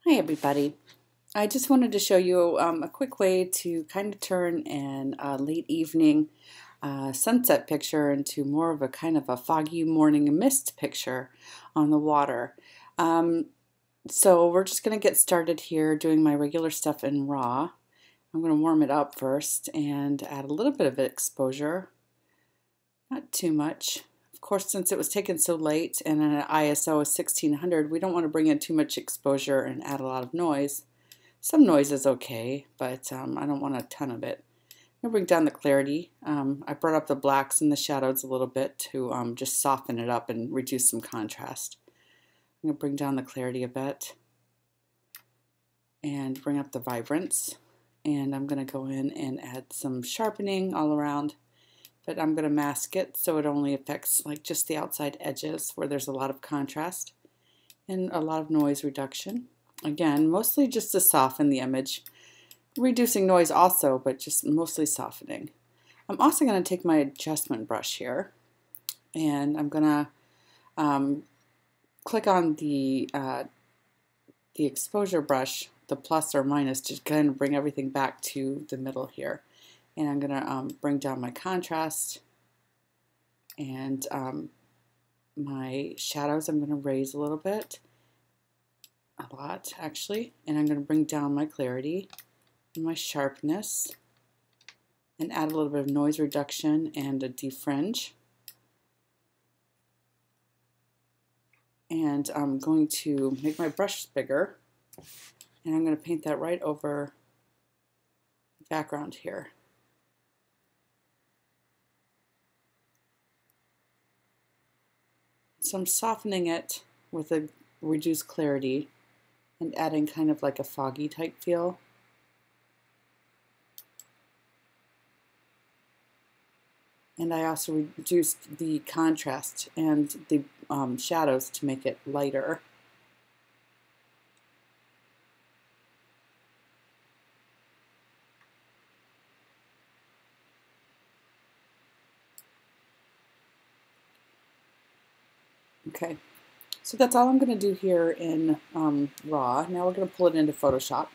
Hi everybody. I just wanted to show you a quick way to kind of turn an late evening sunset picture into more of a kind of a foggy morning mist picture on the water. Um, so we're just going to get started here doing my regular stuff in RAW. I'm going to warm it up first and add a little bit of exposure, not too much. Of course, since it was taken so late and an ISO of 1600, we don't want to bring in too much exposure and add a lot of noise. Some noise is okay, but I don't want a ton of it. I'm going to bring down the clarity. I brought up the blacks and the shadows a little bit to just soften it up and reduce some contrast. I'm going to bring down the clarity a bit and bring up the vibrance. And I'm going to go in and add some sharpening all around. But I'm going to mask it so it only affects like just the outside edges where there's a lot of contrast and a lot of noise reduction. Again, mostly just to soften the image, reducing noise also, but just mostly softening. I'm also going to take my adjustment brush here and I'm going to click on the exposure brush, the plus or minus, to kind of bring everything back to the middle here. And I'm going to bring down my contrast and my shadows I'm going to raise a little bit, a lot actually, and I'm going to bring down my clarity and my sharpness and add a little bit of noise reduction and a defringe. And I'm going to make my brush bigger and I'm going to paint that right over the background here. So I'm softening it with a reduced clarity and adding kind of like a foggy type feel. And I also reduced the contrast and the shadows to make it lighter. Okay, so that's all I'm going to do here in RAW. Now we're going to pull it into Photoshop.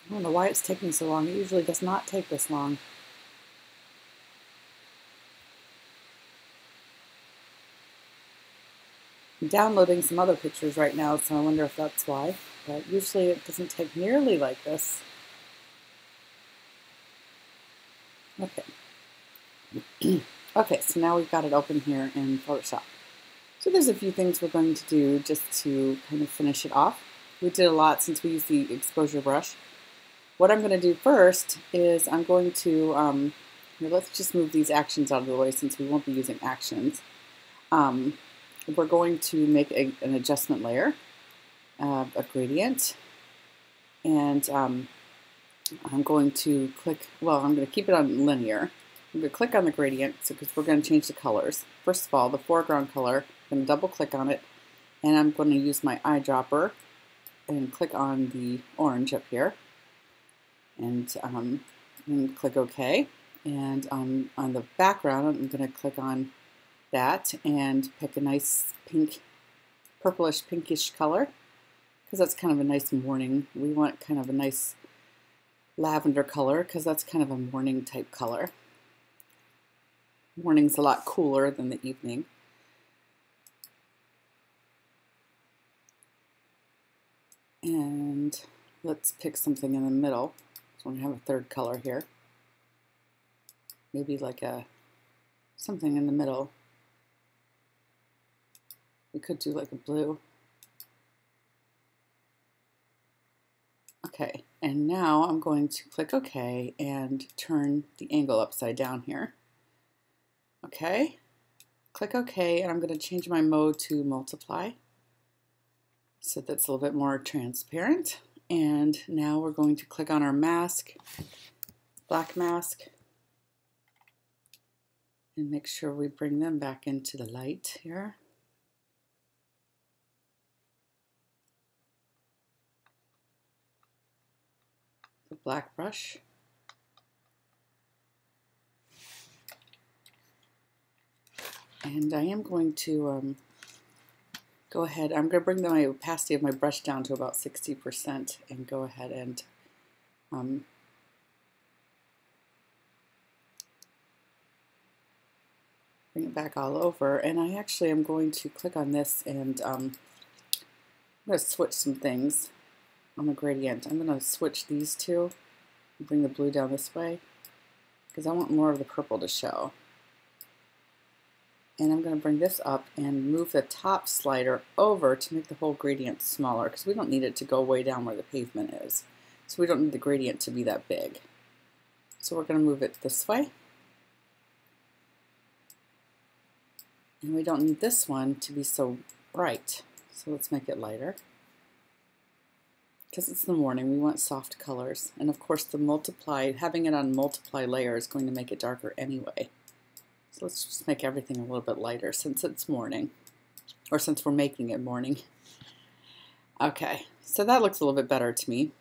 I don't know why it's taking so long. It usually does not take this long. I'm downloading some other pictures right now, so I wonder if that's why. But usually it doesn't take nearly like this. Okay. Okay, so now we've got it open here in Photoshop. So there's a few things we're going to do just to kind of finish it off. We did a lot since we used the exposure brush. What I'm going to do first is I'm going to, let's just move these actions out of the way since we won't be using actions. We're going to make an adjustment layer, a gradient, and I'm going to click, well, I'm going to keep it on linear. I'm going to click on the gradient because we're going to change the colors. First of all, the foreground color, I'm going to double click on it, and I'm going to use my eyedropper and click on the orange up here, and click OK. And on the background, I'm going to click on that and pick a nice pink, purplish pinkish color because that's kind of a nice morning. We want kind of a nice lavender color because that's kind of a morning type color. Morning's a lot cooler than the evening. And let's pick something in the middle. So we have a third color here. Maybe like something in the middle. We could do like a blue. Okay, and now I'm going to click OK and turn the angle upside down here. Okay, click OK, and I'm going to change my mode to multiply so that's a little bit more transparent. And now we're going to click on our mask, black mask, and make sure we bring them back into the light here. The black brush. And I am going to go ahead, I'm going to bring my opacity of my brush down to about 60% and go ahead and bring it back all over. And I actually am going to click on this and I'm going to switch some things on the gradient. I'm going to switch these two and bring the blue down this way because I want more of the purple to show. And I'm going to bring this up and move the top slider over to make the whole gradient smaller because we don't need it to go way down where the pavement is. So we don't need the gradient to be that big. So we're going to move it this way. And we don't need this one to be so bright. So let's make it lighter. Because it's the morning, we want soft colors. And of course the multiply, having it on multiply layer is going to make it darker anyway. So let's just make everything a little bit lighter since it's morning, or since we're making it morning. Okay, so that looks a little bit better to me.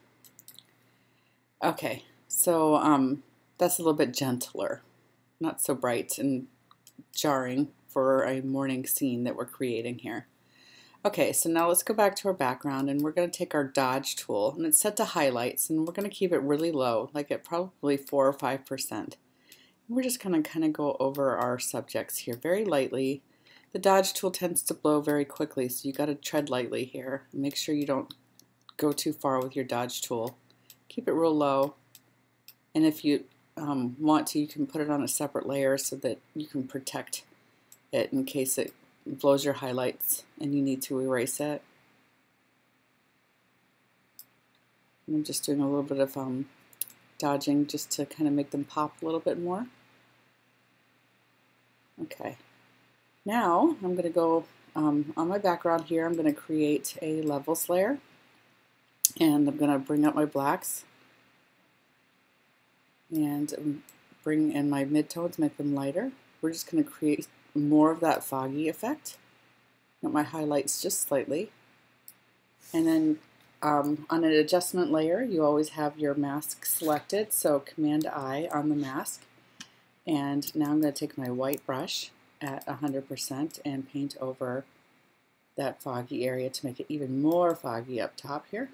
Okay, so that's a little bit gentler, not so bright and jarring for a morning scene that we're creating here. Okay, so now let's go back to our background and we're going to take our dodge tool and it's set to highlights and we're going to keep it really low, like at probably 4 or 5%. We're just going to kind of go over our subjects here very lightly. The dodge tool tends to blow very quickly, so you got to tread lightly here. Make sure you don't go too far with your dodge tool. Keep it real low, and if you want to, you can put it on a separate layer so that you can protect it in case it blows your highlights and you need to erase it. And I'm just doing a little bit of dodging just to kind of make them pop a little bit more. Okay, now I'm going to go on my background here. I'm going to create a levels layer and I'm going to bring up my blacks and bring in my midtones, make them lighter. We're just going to create more of that foggy effect. Get my highlights just slightly. And then on an adjustment layer, you always have your mask selected, so Command I on the mask. And now I'm going to take my white brush at 100% and paint over that foggy area to make it even more foggy up top here.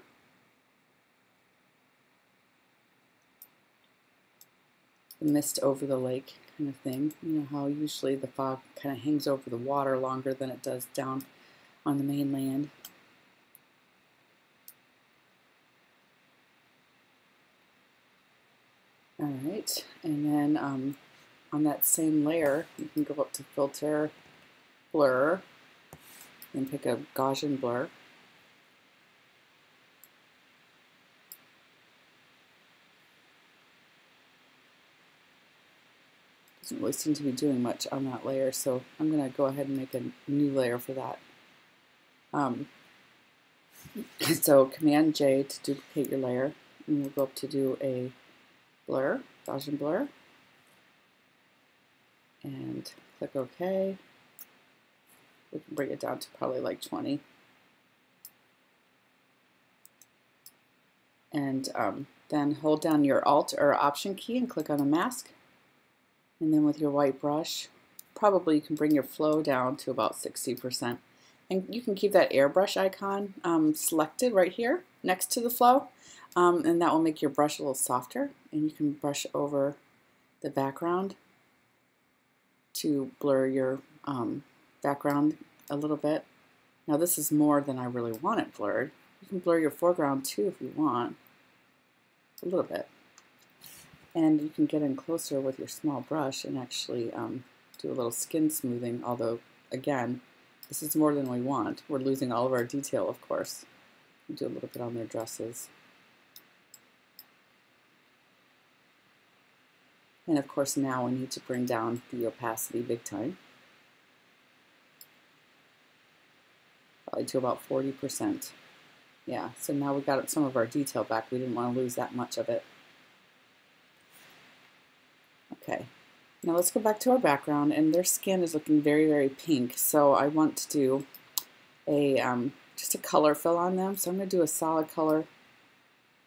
The mist over the lake kind of thing. You know how usually the fog kind of hangs over the water longer than it does down on the mainland. Alright, and then on that same layer, you can go up to Filter, Blur, and pick a Gaussian blur. Doesn't really seem to be doing much on that layer, so I'm going to go ahead and make a new layer for that. So Command J to duplicate your layer, and we'll go up to do a blur, Gaussian blur, and click OK. We can bring it down to probably like 20. And then hold down your Alt or Option key and click on the mask. And then with your white brush, probably you can bring your flow down to about 60%. And you can keep that airbrush icon selected right here next to the flow. And that will make your brush a little softer. And you can brush over the background to blur your background a little bit. Now this is more than I really want it blurred. You can blur your foreground too if you want, a little bit. And you can get in closer with your small brush and actually do a little skin smoothing, although, again, this is more than we want. We're losing all of our detail, of course. Do a little bit on their dresses. And of course now we need to bring down the opacity big time. Probably to about 40%. Yeah, so now we got some of our detail back. We didn't want to lose that much of it. Okay, now let's go back to our background, and their skin is looking very, very pink. So I want to do a just a color fill on them. So I'm going to do a solid color,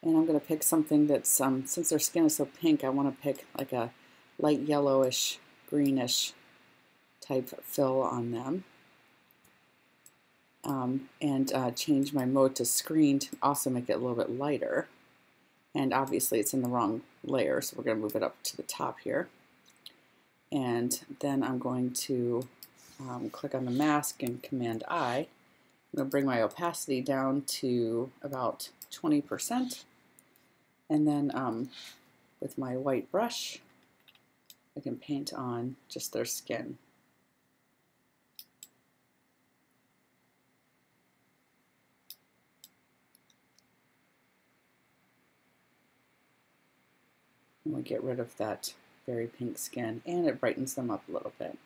and I'm going to pick something that's, since their skin is so pink, I want to pick like a light yellowish, greenish type fill on them. And change my mode to screen to also make it a little bit lighter. And obviously it's in the wrong layer, so we're going to move it up to the top here. And then I'm going to click on the mask and Command I. I'm going to bring my opacity down to about 20%. And then with my white brush, I can paint on just their skin. And we get rid of that very pink skin, and it brightens them up a little bit,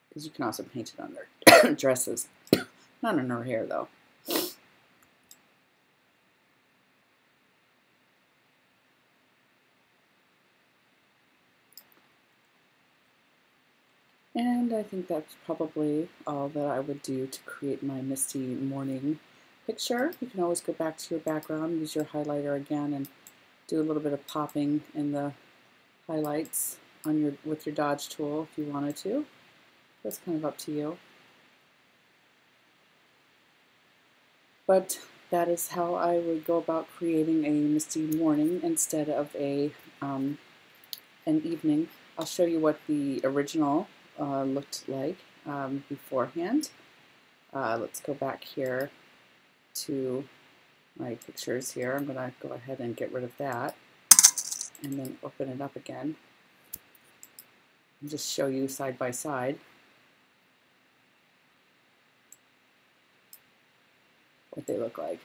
because you can also paint it on their dresses. Not on her hair though. And I think that's probably all that I would do to create my misty morning picture. You can always go back to your background, use your highlighter again, and do a little bit of popping in the highlights on with your dodge tool if you wanted to. That's kind of up to you. But that is how I would go about creating a misty morning instead of an evening. I'll show you what the original looked like beforehand. Let's go back here to my pictures here. I'm going to go ahead and get rid of that and then open it up again and just show you side by side what they look like.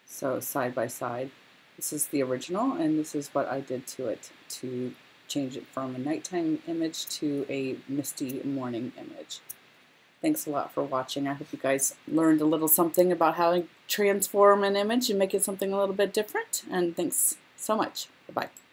So side by side, this is the original, and this is what I did to it to change it from a nighttime image to a misty morning image. Thanks a lot for watching. I hope you guys learned a little something about how to transform an image and make it something a little bit different. And thanks so much. Bye-bye.